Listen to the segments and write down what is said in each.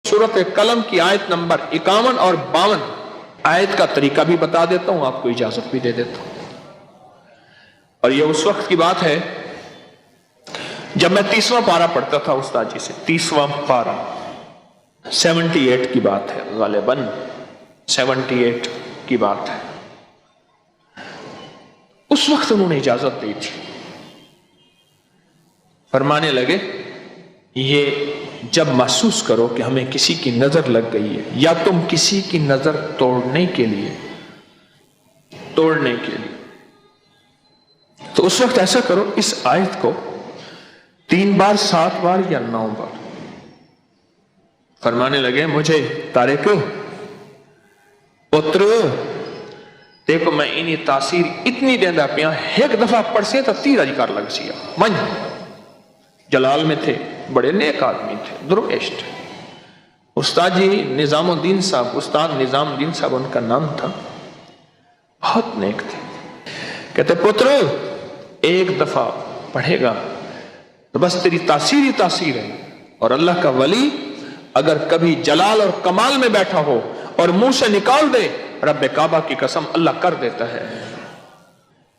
सूरत कलम की आयत नंबर 51 और 52 आयत का तरीका भी बता देता हूं, आपको इजाजत भी दे देता हूं। और ये उस वक्त की बात है जब मैं 30वां पारा पढ़ता था उस्ताद जी से। 30वां पारा 78 की बात है, गालिबन 78 की बात है। उस वक्त उन्होंने इजाजत दी थी। फरमाने लगे, ये जब महसूस करो कि हमें किसी की नजर लग गई है या तुम किसी की नजर तोड़ने के लिए तो उस वक्त ऐसा करो, इस आयत को 3 बार 7 बार या 9 बार। फरमाने लगे, मुझे तारिक पुत्र देखो मैं इन्हीं तासीर इतनी देंदा पिया, एक दफा पढ़ से तो 30 कर लग सिया। मन जलाल में थे, बड़े नेक आदमी थे, दुरुवेश थे। उस्ताद जी निजामुद्दीन साहब, उस्ताद निजामुद्दीन साहब उनका नाम था, बहुत नेक थे। कहते पुत्र एक दफा पढ़ेगा तो बस तेरी तासीर ही तासीर है। और अल्लाह का वली अगर कभी जलाल और कमाल में बैठा हो और मुंह से निकाल दे रब्बे काबा की कसम, अल्लाह कर देता है।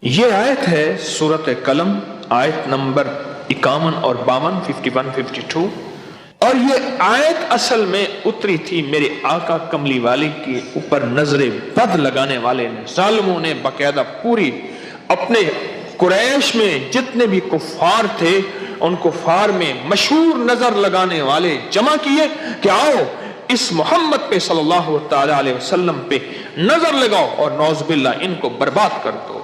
यह आयत है सूरत कलम, आयत नंबर 51 और 52, 51, 52। और ये आयत असल में उतरी थी मेरे आका कमली वाले के ऊपर नजरे बद लगाने वाले ने, जालिमों ने बाकायदा पूरी अपने कुरैश में जितने भी कुफार थे उन कुफार में मशहूर नजर लगाने वाले जमा किए कि आओ इस मोहम्मद पे सल्लल्लाहु ताला अलैहि वसल्लम पे नजर लगाओ और नौज़बिल्ला इनको बर्बाद कर दो।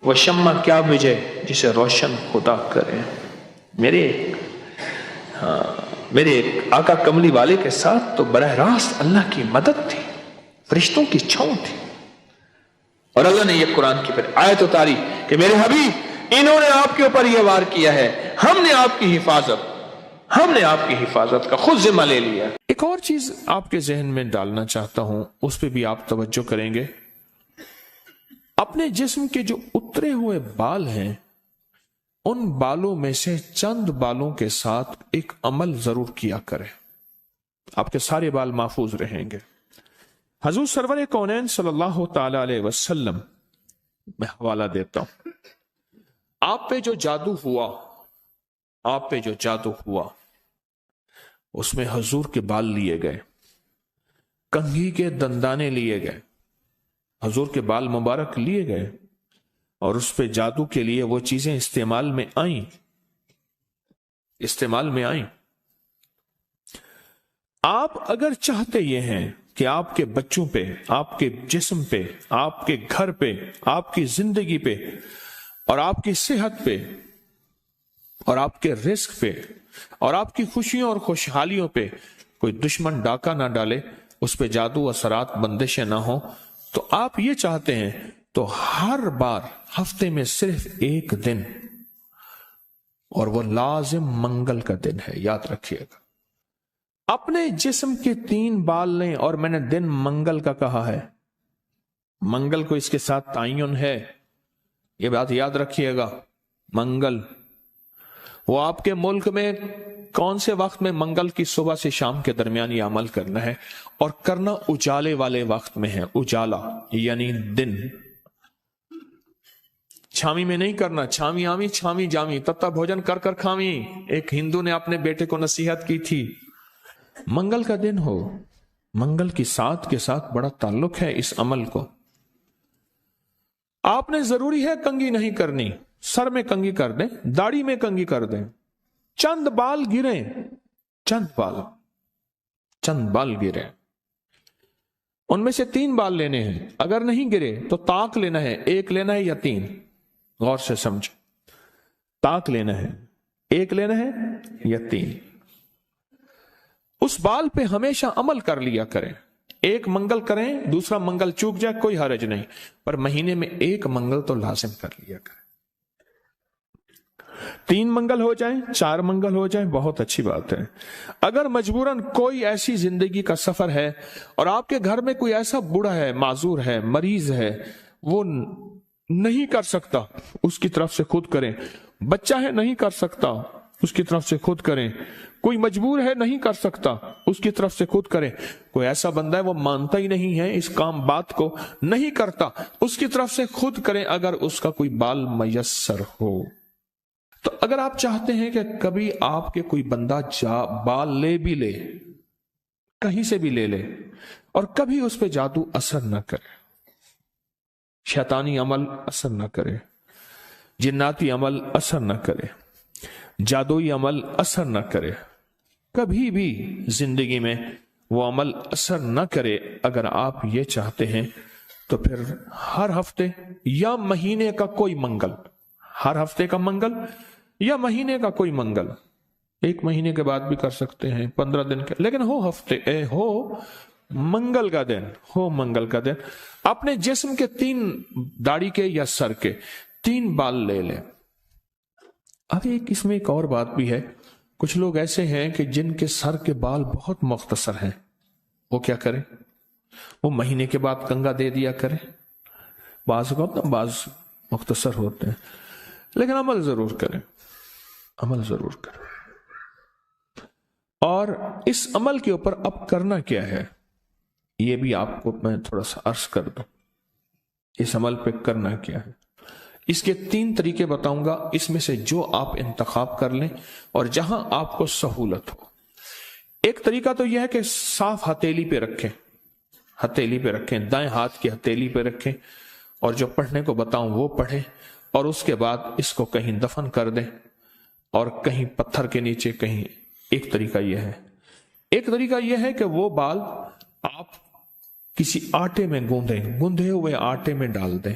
वह शम्मा क्या विजय जिसे रोशन खुदा करे। मेरे आका कमली वाले के साथ तो बरह रास्त अल्लाह की मदद थी, फरिश्तों की छांव थी। और अल्लाह ने यह कुरान की फिर आयत उतारी कि मेरे हबीब इन्होंने आपके ऊपर यह वार किया है, हमने आपकी हिफाजत का खुद जिम्मा ले लिया। एक और चीज आपके जहन में डालना चाहता हूं, उस पर भी आप तवज्जो करेंगे। अपने जिस्म के जो उतरे हुए बाल हैं उन बालों में से चंद बालों के साथ एक अमल जरूर किया करें, आपके सारे बाल महफूज रहेंगे। हजूर सरवर कौनैन सल्लल्लाहु ताला अलैहि वसल्लम, मैं हवाला देता हूं, आप पे जो जादू हुआ उसमें हजूर के बाल लिए गए, कंघी के दंदाने लिए गए, हजूर के बाल मुबारक लिए गए और उस पे जादू के लिए वो चीजें इस्तेमाल में आई। आप अगर चाहते ये हैं कि आपके बच्चों पे, आपके जिस्म पे, आपके घर पे, आपकी जिंदगी पे और आपकी सेहत पे और आपके रिस्क पे और आपकी खुशियों और खुशहालियों पे कोई दुश्मन डाका ना डाले, उस पे जादू असरात बंदिशें ना हो, तो आप ये चाहते हैं तो हर बार हफ्ते में सिर्फ एक दिन, और वो लाजिम मंगल का दिन है, याद रखिएगा। अपने जिस्म के 3 बाल लें, और मैंने दिन मंगल का कहा है, मंगल को इसके साथ तायन है, ये बात याद रखिएगा। मंगल वो आपके मुल्क में कौन से वक्त में मंगल की सुबह से शाम के दरमियान ये अमल करना है, और करना उजाले वाले वक्त में है। उजाला यानी दिन, छावी में नहीं करना। छावी आवी छावी जावी, तत्ता भोजन कर कर खावी, एक हिंदू ने अपने बेटे को नसीहत की थी। मंगल का दिन हो, मंगल की साथ के साथ बड़ा ताल्लुक है इस अमल को। आपने जरूरी है कंघी नहीं करनी, सर में कंघी कर दें, दाढ़ी में कंघी कर दें, चंद बाल गिरे, चंद बाल गिरे, उनमें से 3 बाल लेने हैं। अगर नहीं गिरे तो ताक लेना है, 1 लेना है या 3, गौर से समझो, ताक लेना है, 1 लेना है या 3। उस बाल पे हमेशा अमल कर लिया करें। 1 मंगल करें, दूसरा मंगल चूक जाए कोई हरज नहीं, पर महीने में 1 मंगल तो लाजिम कर लिया करें। 3 मंगल हो जाए, 4 मंगल हो जाए, बहुत अच्छी बात है। अगर मजबूरन कोई ऐसी जिंदगी का सफर है और आपके घर में कोई ऐसा बूढ़ा है, माजूर है, मरीज है, वो नहीं कर सकता, उसकी तरफ से खुद करें। बच्चा है नहीं कर सकता, اس کی طرف سے خود کریں. کوئی مجبور ہے نہیں کر سکتا, اس کی طرف سے خود کریں. کوئی ایسا بندہ ہے وہ مانتا ہی نہیں ہے اس کام بات کو, نہیں کرتا, اس کی طرف سے خود کریں اگر اس کا کوئی بال میسر ہو. تو اگر آپ چاہتے ہیں کہ کبھی آپ کے کوئی بندہ بال لے بھی لے, کہیں سے بھی لے لے, اور کبھی اس پہ جادو اثر نہ کرے, شیطانی عمل اثر نہ کرے, جناتی عمل اثر نہ کرے, جادوئی عمل اثر نہ کرے, کبھی بھی زندگی میں وہ عمل اثر نہ کرے, اگر آپ یہ چاہتے ہیں تو پھر ہر ہفتے یا مہینے کا کوئی منگل, ہر ہفتے کا منگل یا مہینے کا کوئی منگل, 1 مہینے کے بعد بھی کر سکتے ہیں, 15 دن کے, لیکن ہو منگل کا دن, ہو منگل کا دن, اپنے جسم کے 3 داڑھی کے یا سر کے 3 بال لے لیں. اب اس میں ایک اور بات بھی ہے, کچھ لوگ ایسے ہیں کہ جن کے سر کے بال بہت مختصر ہیں, وہ کیا کریں, وہ مہینے کے بعد کنگا دے دیا کریں. بعض مختصر ہوتے ہیں, لیکن عمل ضرور کریں, عمل ضرور کریں. اور اس عمل کے اوپر اب کرنا کیا ہے, یہ بھی آپ کو میں تھوڑا سا عرض کر دوں. اس عمل پہ کرنا کیا ہے, اس کے 3 طریقے بتاؤں گا, اس میں سے جو آپ انتخاب کر لیں اور جہاں آپ کو سہولت ہو. ایک طریقہ تو یہ ہے کہ صاف ہتھیلی پہ رکھیں, ہتھیلی پہ رکھیں, دائیں ہاتھ کی ہتھیلی پہ رکھیں, اور جو پڑھنے کو بتاؤں وہ پڑھیں, اور اس کے بعد اس کو کہیں دفن کر دیں, اور کہیں پتھر کے نیچے کہیں. ایک طریقہ یہ ہے. ایک طریقہ یہ ہے کہ وہ بال آپ کسی آٹے میں گوندھے ہوئے آٹے میں ڈال دیں,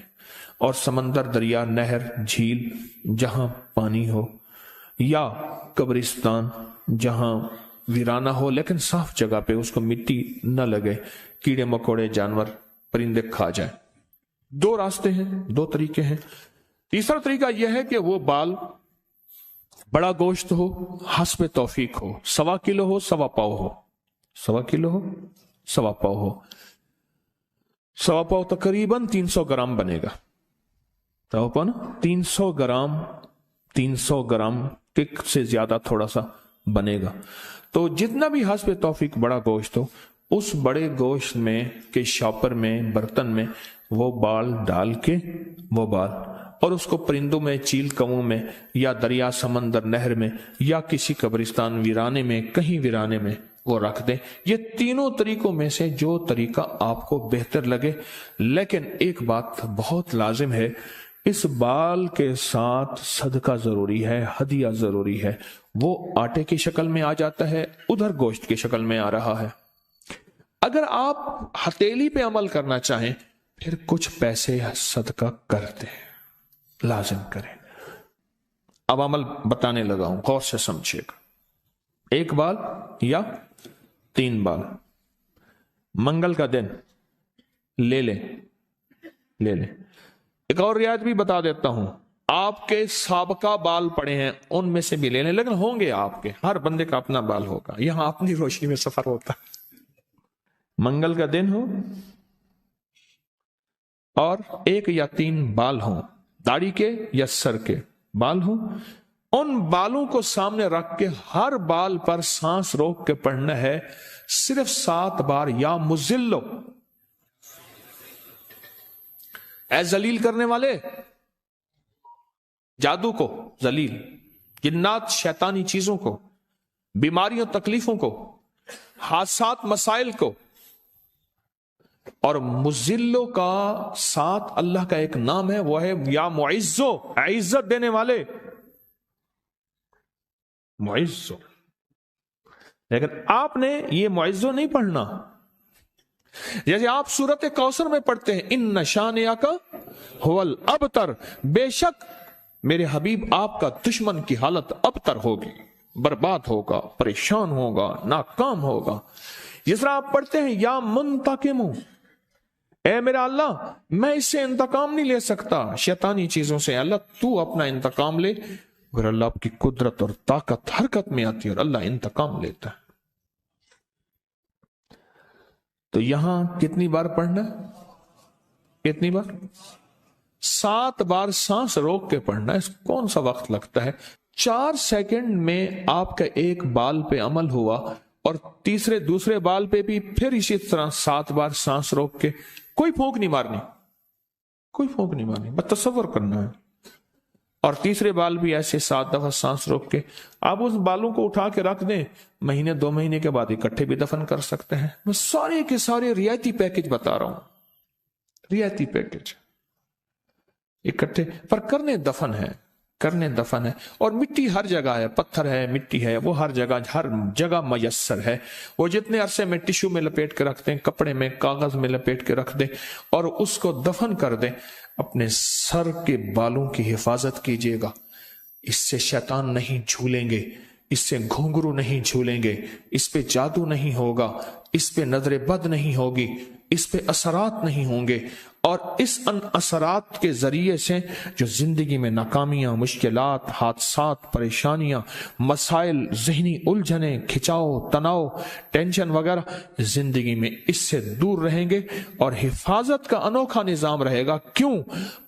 اور سمندر, دریا, نہر, جھیل جہاں پانی ہو, یا قبرستان جہاں ویرانہ ہو لیکن صاف جگہ پہ, اس کو مٹی نہ لگے, کیڑے مکوڑے, جانور, پرندے کھا جائیں. 2 راستے ہیں, 2 طریقے ہیں. تیسرا طریقہ یہ ہے کہ وہ بال بڑا گوشت ہو, حسب توفیق ہو, 1.25 کلو ہو, 1.25 پاؤ ہو, 1.25 کلو ہو, 1.25 پاؤ ہو. 1.25 پاؤ تقریباً 300 گرام بنے گا. 300 گرام, 300 گرام سے زیادہ تھوڑا سا بنے گا. تو جتنا بھی حسب توفیق بڑا گوشت ہو, اس بڑے گوشت میں کے شاپر میں, برتن میں وہ بال ڈال کے, وہ بال, اور اس کو پرندوں میں, چیل کوں میں, یا دریا, سمندر, نہر میں, یا کسی قبرستان, ویرانے میں, کہیں ویرانے میں وہ رکھ دیں. یہ تینوں طریقوں میں سے جو طریقہ آپ کو بہتر لگے. لیکن ایک بات بہت لازم ہے, اس بال کے ساتھ صدقہ ضروری ہے, ہدیہ ضروری ہے. وہ آٹے کی شکل میں آ جاتا ہے, ادھر گوشت کی شکل میں آ رہا ہے. اگر آپ ہتھیلی پہ عمل کرنا چاہیں پھر کچھ پیسے صدقہ کر دیں, لازم کریں. اب عمل بتانے لگا ہوں, غور سے سمجھیے گا. 1 بال یا 3 بال منگل کا دن لے لیں. ایک اور رعایت بھی بتا دیتا ہوں, آپ کے سابقہ بال پڑے ہیں ان میں سے بھی لے لیں, لیکن ہوں گے آپ کے, ہر بندے کا اپنا بال ہوگا, یہاں اپنی روشنی میں سفر ہوتا ہے. منگل کا دن ہو اور 1 یا 3 بال ہوں, داڑھی کے یا سر کے بال ہوں, ان بالوں کو سامنے رکھ کے ہر بال پر سانس روک کے پڑھنا ہے صرف 7 بار. یا مزلو, اے ذلیل کرنے والے, جادو کو ذلیل, جنات شیطانی چیزوں کو, بیماریوں تکلیفوں کو, حادثات مسائل کو. اور مزلو کا ساتھ اللہ کا ایک نام ہے, وہ ہے یا معزو, عزت دینے والے, معزو. لیکن آپ نے یہ معزو نہیں پڑھنا. جیسے آپ سورت کوثر میں پڑھتے ہیں, ان شانئک ھو الابتر, بے شک میرے حبیب آپ کا دشمن کی حالت ابتر ہوگی, برباد ہوگا, پریشان ہوگا, ناکام ہوگا. جس طرح آپ پڑھتے ہیں یا منتقم, اے میرا اللہ میں اس سے انتقام نہیں لے سکتا شیطانی چیزوں سے, اللہ تو اپنا انتقام لے. اور اللہ آپ کی قدرت اور طاقت حرکت میں آتی ہے اور اللہ انتقام لیتا ہے. تو یہاں کتنی بار پڑھنا ہے, کتنی بار؟ 7 بار سانس روک کے پڑھنا ہے. کون سا وقت لگتا ہے؟ 4 सेकंड में आपका एक बाल पे अमल हुआ और दूसरे बाल पे भी फिर इसी तरह 7 बार सांस रोक के, कोई फूंक नहीं मारनी, कोई फूंक नहीं मारनी, बस तसव्वुर करना है। और तीसरे बाल भी ऐसे 7 दफा सांस रोक के आप उस बालों को उठा के रख दें, महीने 2 महीने के बाद इकट्ठे भी दफन कर सकते हैं। मैं सारे के सारे रियायती पैकेज बता रहा हूं, रियायती पैकेज इकट्ठे, पर करने दफन है। और मिट्टी हर जगह है, पत्थर है, मिट्टी है, वो हर जगह मयस्सर है। वो जितने अरसे में टिश्यू में लपेट के रख दें, कपड़े में, कागज में लपेट के रख दें और उसको दफन कर दें। अपने सर के बालों की हिफाजत कीजिएगा, इससे शैतान नहीं झूलेंगे, इससे घुंघरू नहीं झूलेंगे, इस पे जादू नहीं होगा, इस पे नजर बद नहीं होगी, इस पे असरात नहीं होंगे। और इस असरात के जरिए से जो जिंदगी में नाकामियां, मुश्किलात, हादसात, परेशानियां, मसाइल, जहनी उलझने, खिंचाव, तनाव, टेंशन वगैरह, जिंदगी में इससे दूर रहेंगे और हिफाजत का अनोखा निजाम रहेगा। क्यों?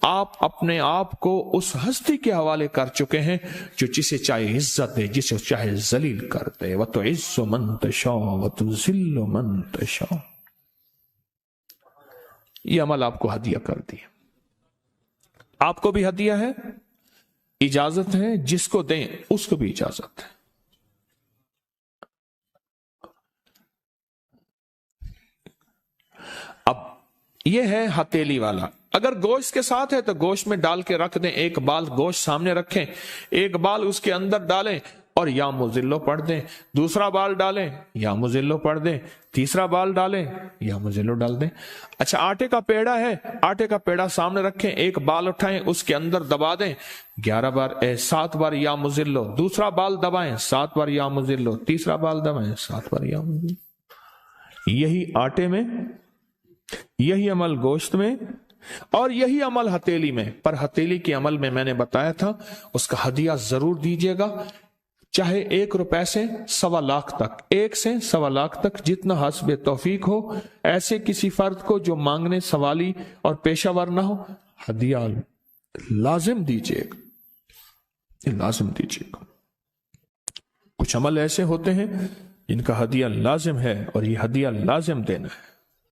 आप अपने आप को उस हस्ती के हवाले कर चुके हैं जो जिसे चाहे इज्जत दे, जिसे चाहे जलील कर दे। व तो इज्जो मन तशा व तो जिल्लो मन तशा। ये अमल आपको हदिया कर दिया, आपको भी हदिया है, इजाजत है, जिसको दें उसको भी इजाजत है। अब यह है हथेली वाला। अगर गोश्त के साथ है तो गोश्त में डाल के रख दें, एक बाल गोश्त सामने रखें, एक बाल उसके अंदर डालें और या मुजिल्लो पढ़ दें, दूसरा बाल डालें या मुजिल्लो पढ़ दें, तीसरा बाल डालें या मुजिल्लो डाल दें। अच्छा, आटे का पेड़ा है, आटे का पेड़ा सामने रखें, एक बाल उठाएं, उसके अंदर दबा दें 7 बार या मुजिल्लो, दूसरा बाल दबाएं 7 बार या मुजिल्लो, तीसरा बाल दबाएं 7 बार या मुजिल्लो। यही आटे में, यही अमल गोश्त में और यही अमल हथेली में। पर हथेली के अमल में मैंने बताया था उसका हदिया जरूर दीजिएगा, चाहे 1 रुपए से 1.25 लाख तक, 1 से 1.25 लाख तक, जितना हस्बे तौफीक हो। ऐसे किसी फर्द को जो मांगने सवाली और पेशावर ना हो, हदिया लाजिम दीजिएगा, लाजिम दीजिएगा। कुछ अमल ऐसे होते हैं जिनका हदिया लाजिम है और ये हदिया लाजिम देना है।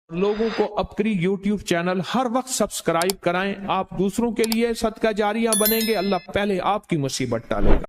लोगों को अपनी YouTube चैनल हर वक्त सब्सक्राइब कराएं। आप दूसरों के लिए सदका जारिया बनेंगे, अल्लाह पहले आपकी मुसीबत टालेगा।